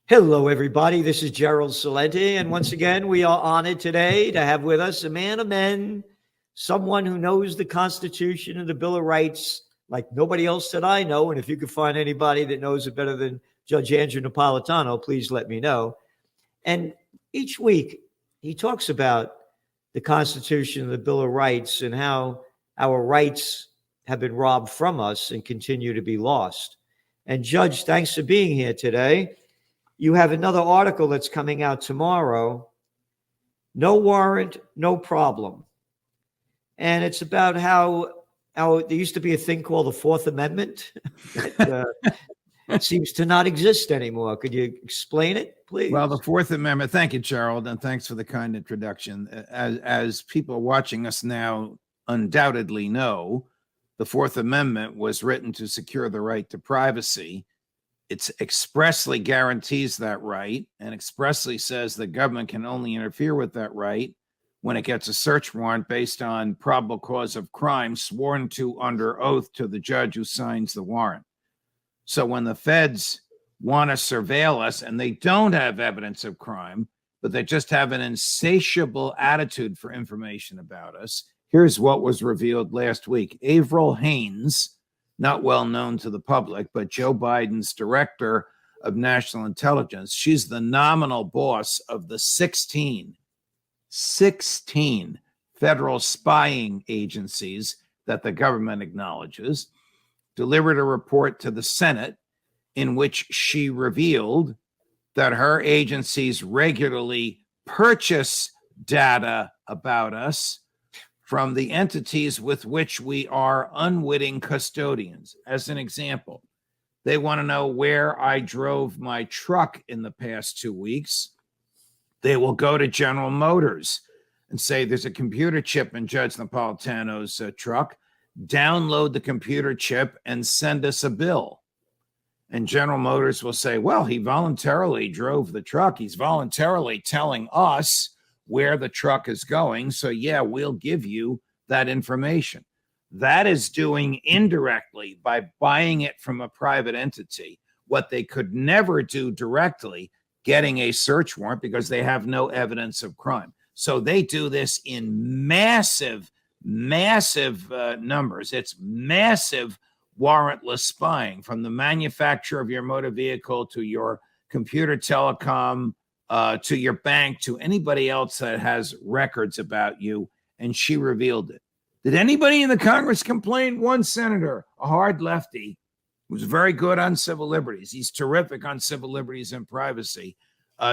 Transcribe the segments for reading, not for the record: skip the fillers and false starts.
Hello, everybody. This is Gerald Celente. And once again, we are honored today to have with us a man of men, someone who knows the Constitution and the Bill of Rights like nobody else that I know. And if you could find anybody that knows it better than Judge Andrew Napolitano, please let me know. And each week, he talks about the Constitution and the Bill of Rights and how our rights have been robbed from us and continue to be lost. And Judge, thanks for being here today. You have another article that's coming out tomorrow, No Warrant, No Problem. And it's about how there used to be a thing called the Fourth Amendment. It seems to not exist anymore. Could you explain it, please? Well, the Fourth Amendment, thank you, Gerald, and thanks for the kind introduction. As people watching us now undoubtedly know, the Fourth Amendment was written to secure the right to privacy. It expressly guarantees that right and expressly says the government can only interfere with that right when it gets a search warrant based on probable cause of crime sworn to under oath to the judge who signs the warrant. So when the feds want to surveil us and they don't have evidence of crime, but they just have an insatiable attitude for information about us, here's what was revealed last week. Avril Haines, not well known to the public, but Joe Biden's director of national intelligence. She's the nominal boss of the 16 federal spying agencies that the government acknowledges, delivered a report to the Senate in which she revealed that her agencies regularly purchase data about us from the entities with which we are unwitting custodians. As an example, they want to know where I drove my truck in the past 2 weeks. They will go to General Motors and say, there's a computer chip in Judge Napolitano's truck. Download the computer chip and send us a bill. And General Motors will say, well, he voluntarily drove the truck. He's voluntarily telling us where the truck is going. So yeah, we'll give you that information. That is doing indirectly by buying it from a private entity what they could never do directly, getting a search warrant because they have no evidence of crime. So they do this in massive numbers. It's massive warrantless spying, from the manufacturer of your motor vehicle to your computer telecom, to your bank, to anybody else that has records about you. And she revealed it. Did anybody in the Congress complain? One senator, a hard lefty, who's very good on civil liberties. He's terrific on civil liberties and privacy.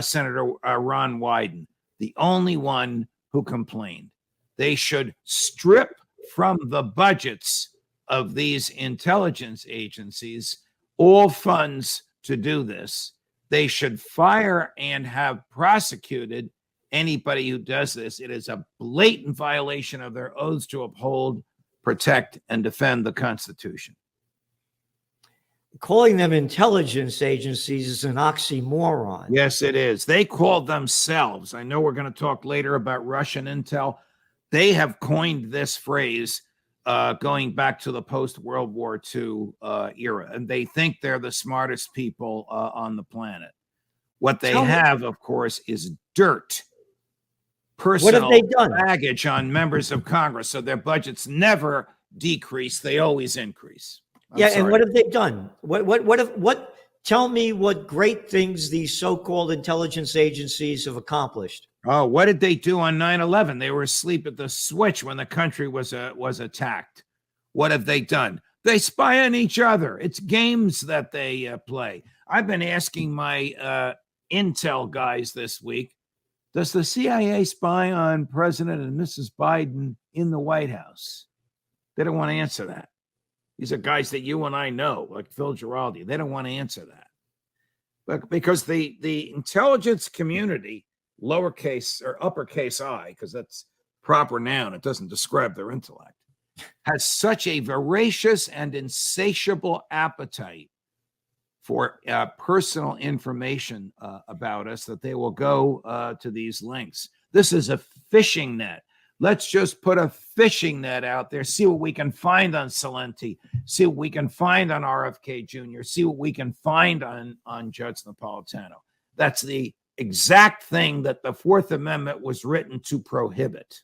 Senator Ron Wyden, the only one who complained. They should strip from the budgets of these intelligence agencies all funds to do this. They should fire and have prosecuted anybody who does this. It is a blatant violation of their oaths to uphold, protect, and defend the Constitution. Calling them intelligence agencies is an oxymoron. Yes, it is. They call themselves. I know we're going to talk later about Russian intel. They have coined this phrase going back to the post-World War II era, and they think they're the smartest people on the planet. What they have, of course, is dirt, personal baggage on members of Congress, so their budgets never decrease; they always increase. And what have they done? What? Tell me what great things these so-called intelligence agencies have accomplished. Oh, what did they do on 9/11? They were asleep at the switch when the country was attacked. What have they done? They spy on each other. It's games that they play. I've been asking my intel guys this week, does the CIA spy on President and Mrs. Biden in the White House? They don't want to answer that. These are guys that you and I know, like Phil Giraldi. They don't want to answer that. But because the intelligence community, lowercase or uppercase I, because that's proper noun, it doesn't describe their intellect, has such a voracious and insatiable appetite for personal information about us that they will go to these links. This is a fishing net. Let's just put a fishing net out there, see what we can find on Celente, see what we can find on RFK Jr., see what we can find on Judge Napolitano. That's the exact thing that the Fourth Amendment was written to prohibit.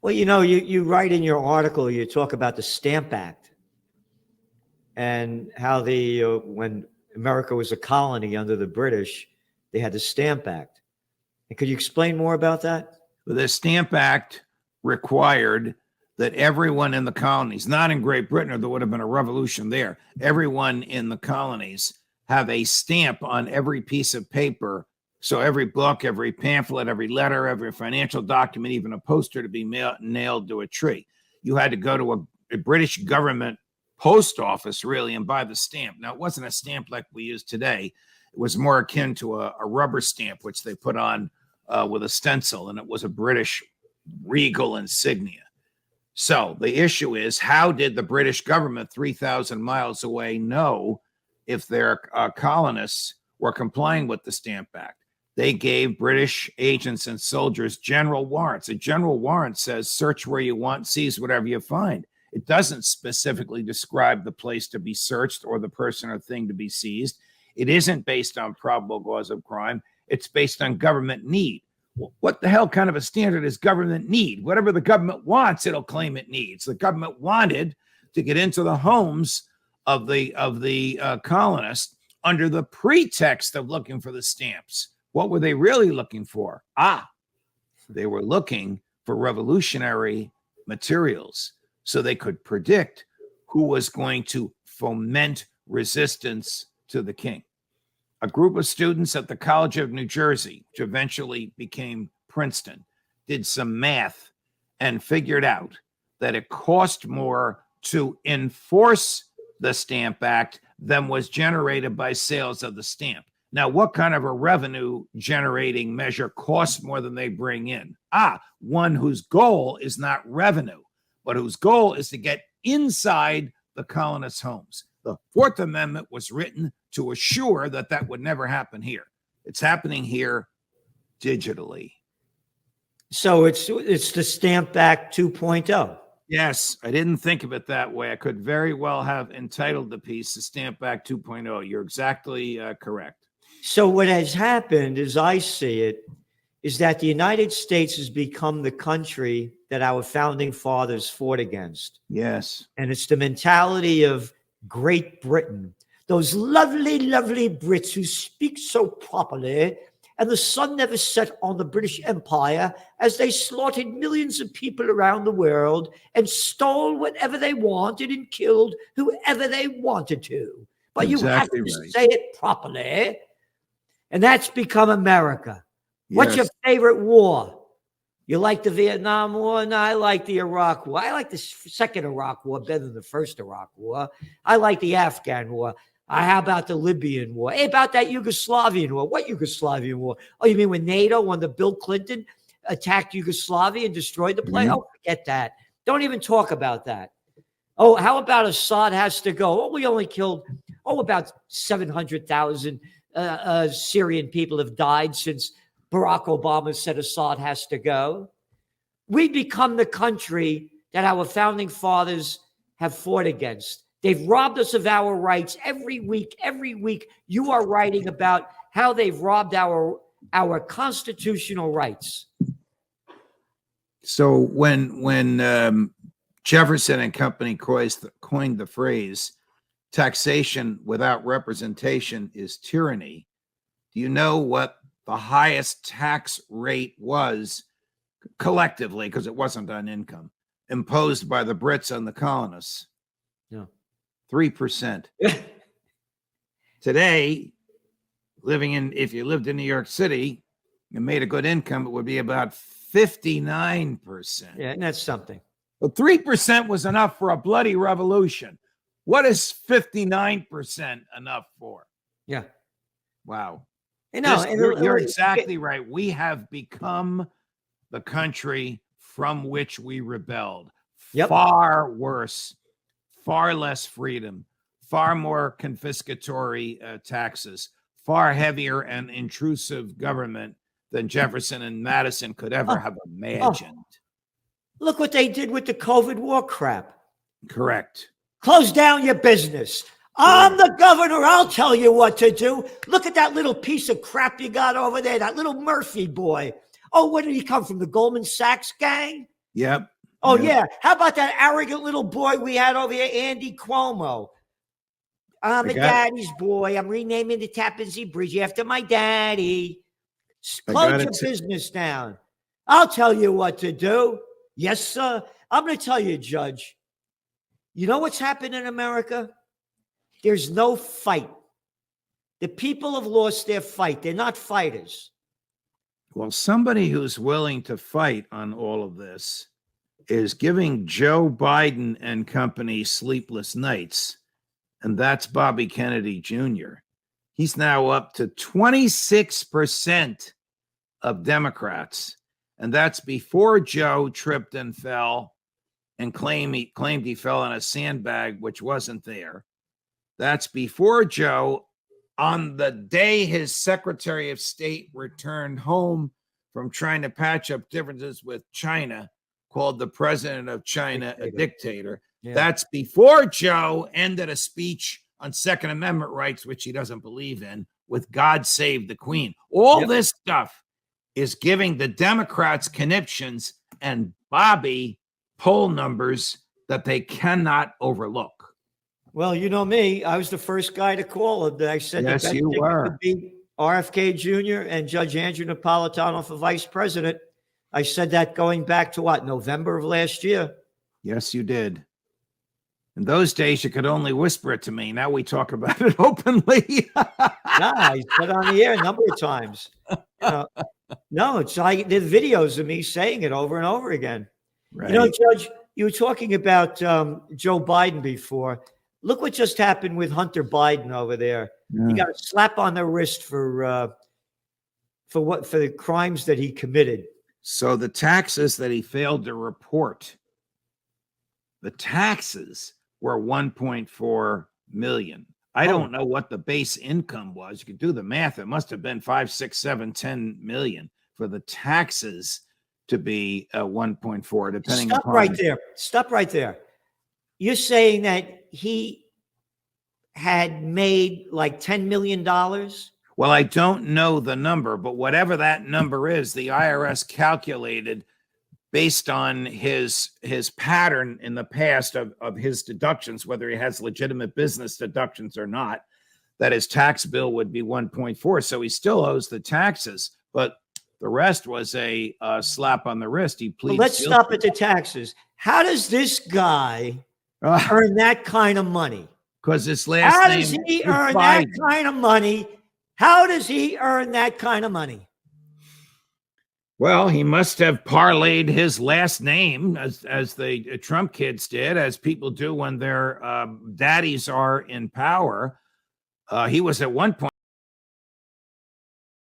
Well, you write in your article, you talk about the Stamp Act and how when America was a colony under the British, they had the Stamp Act. And could you explain more about that? The Stamp Act required that everyone in the colonies, not in Great Britain, or there would have been a revolution there, everyone in the colonies have a stamp on every piece of paper. So every book, every pamphlet, every letter, every financial document, even a poster to be nailed to a tree. You had to go to a British government post office, really, and buy the stamp. Now, it wasn't a stamp like we use today. It was more akin to a rubber stamp, which they put on with a stencil, and it was a British regal insignia. So the issue is, how did the British government 3,000 miles away know if their colonists were complying with the Stamp Act? They gave British agents and soldiers general warrants. A general warrant says, search where you want, seize whatever you find. It doesn't specifically describe the place to be searched or the person or thing to be seized. It isn't based on probable cause of crime. It's based on government need. What the hell kind of a standard is government need? Whatever the government wants, it'll claim it needs. The government wanted to get into the homes of the colonists under the pretext of looking for the stamps. What were they really looking for? They were looking for revolutionary materials so they could predict who was going to foment resistance to the king. A group of students at the College of New Jersey, which eventually became Princeton, did some math and figured out that it cost more to enforce the Stamp Act than was generated by sales of the stamp. Now, what kind of a revenue generating measure costs more than they bring in? One whose goal is not revenue, but whose goal is to get inside the colonists' homes. The Fourth Amendment was written to assure that that would never happen here. It's happening here digitally. So it's the Stamp Act 2.0. Yes, I didn't think of it that way. I could very well have entitled the piece the Stamp Act 2.0. You're exactly correct. So what has happened, as I see it, is that the United States has become the country that our founding fathers fought against. Yes. And it's the mentality of Great Britain, those lovely, lovely Brits who speak so properly, and the sun never set on the British Empire as they slaughtered millions of people around the world and stole whatever they wanted and killed whoever they wanted to. But Exactly you have to right. say it properly. And that's become America. What's your Yes. favorite war? You like the Vietnam War? No, I like the Iraq War. I like the second Iraq War better than the first Iraq War. I like the Afghan War. How about the Libyan War? Hey, about that Yugoslavian War? What Yugoslavian War? Oh, you mean when NATO, under Bill Clinton, attacked Yugoslavia and destroyed the place? Oh, forget that. Don't even talk about that. Oh, how about Assad has to go? Oh, we only killed, about 700,000 Syrian people have died since Barack Obama said Assad has to go. We become the country that our founding fathers have fought against. They've robbed us of our rights every week. Every week, you are writing about how they've robbed our constitutional rights. So when Jefferson and company coined the phrase taxation without representation is tyranny, do you know what the highest tax rate was collectively, because it wasn't on income, imposed by the Brits on the colonists? No. 3%. Today, if you lived in New York City and made a good income, it would be about 59%. Yeah, and that's something. Well, 3% was enough for a bloody revolution. What is 59% enough for? Yeah. Wow. You're exactly right. We have become the country from which we rebelled. Yep. Far worse, far less freedom, far more confiscatory taxes, far heavier and intrusive government than Jefferson and Madison could ever have imagined. Look what they did with the COVID war crap. Correct. Close down your business. I'm the governor. I'll tell you what to do. Look at that little piece of crap you got over there, that little Murphy boy. Oh, where did he come from? The Goldman Sachs gang? Yep. Oh, Yep. yeah. How about that arrogant little boy we had over here, Andy Cuomo? I'm a daddy's boy. I'm renaming the Tappan Zee Bridge after my daddy. Close your business down. I'll tell you what to do. Yes, sir. I'm going to tell you, Judge. You know what's happened in America? There's no fight. The people have lost their fight. They're not fighters. Well, somebody who's willing to fight on all of this is giving Joe Biden and company sleepless nights, and that's Bobby Kennedy Jr. He's now up to 26% of Democrats, and that's before Joe tripped and fell and claimed he fell on a sandbag, which wasn't there. That's before Joe, on the day his Secretary of State returned home from trying to patch up differences with China, called the president of China a dictator. Yeah. That's before Joe ended a speech on Second Amendment rights, which he doesn't believe in, with God Save the Queen. All this stuff is giving the Democrats conniptions and Bobby poll numbers that they cannot overlook. Well, you know me. I was the first guy to call it. I said yes, that you were. Would be RFK Jr. and Judge Andrew Napolitano for vice president. I said that going back to what, November of last year? Yes, you did. In those days, you could only whisper it to me. Now we talk about it openly. I said on the air a number of times. No, it's like there's videos of me saying it over and over again. Right. You know, Judge, you were talking about Joe Biden before. Look what just happened with Hunter Biden over there. Yeah. He got a slap on the wrist for the crimes that he committed. So the taxes that he failed to report, the taxes were 1.4 million. I don't know what the base income was. You could do the math. It must have been 5, 6, 7, 10 million for the taxes to be 1.4, depending. Stop right there. Stop right there. You're saying that he had made like $10 million? Well, I don't know the number, but whatever that number is, the IRS calculated based on his pattern in the past of his deductions, whether he has legitimate business deductions or not, that his tax bill would be 1.4. So he still owes the taxes, but the rest was a slap on the wrist. He pleads. Well, let's stop at the taxes. How does this guy earn that kind of money? Because his last name. How does he earn that kind of money? How does he earn that kind of money? Well, he must have parlayed his last name, as the Trump kids did, as people do when their daddies are in power. He was at one point